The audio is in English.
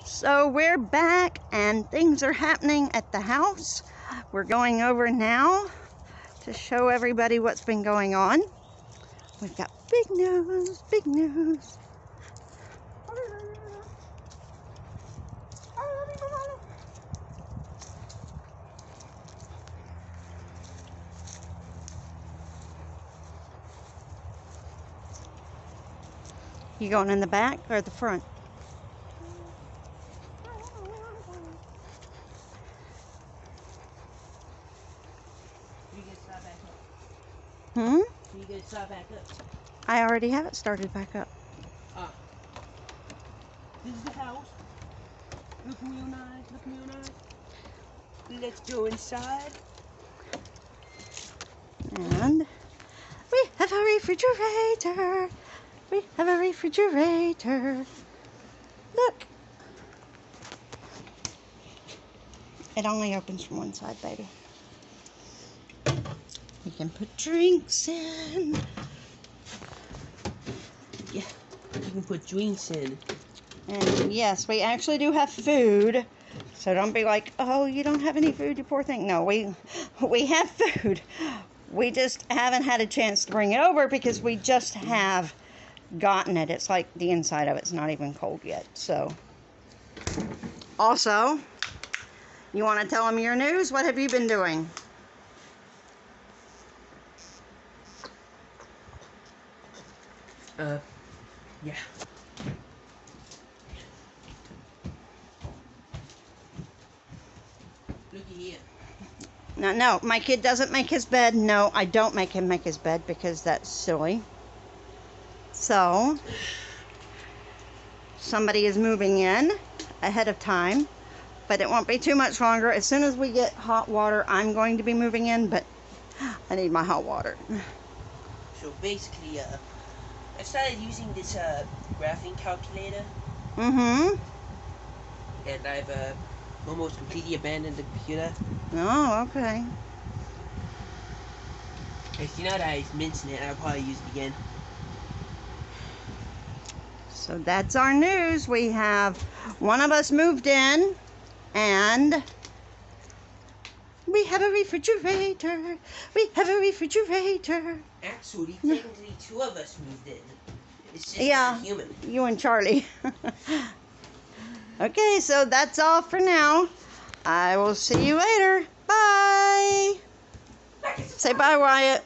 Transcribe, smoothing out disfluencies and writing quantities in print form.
So we're back and things are happening at the house. We're going over now to show everybody what's been going on. We've got big news, big news. You going in the back or the front? Hmm? You get start back up. I already have it started back up. This is the house. Look real nice, look real nice. Let's go inside. And we have a refrigerator. We have a refrigerator. Look. It only opens from one side, baby. You can put drinks in. Yeah, you can put drinks in. And yes, we actually do have food. So don't be like, oh, you don't have any food, you poor thing. No, we have food. We just haven't had a chance to bring it over because we just have gotten it. It's like the inside of it's not even cold yet. So, also, you want to tell them your news? What have you been doing? Yeah. Looky here. No, my kid doesn't make his bed. No, I don't make him make his bed because that's silly. So, somebody is moving in ahead of time, but it won't be too much longer. As soon as we get hot water, I'm going to be moving in, but I need my hot water. So basically, I started using this graphing calculator, Mm-hmm. and I've almost completely abandoned the computer. Oh, okay. Actually, now that I mention it, I'll probably use it again. So that's our news. We have one of us moved in, and we have a refrigerator. We have a refrigerator. Actually, technically, two of us moved in. It's just Yeah, not human. you and Charlie. Okay, so that's all for now. I will see you later. Bye. Say bye, Wyatt.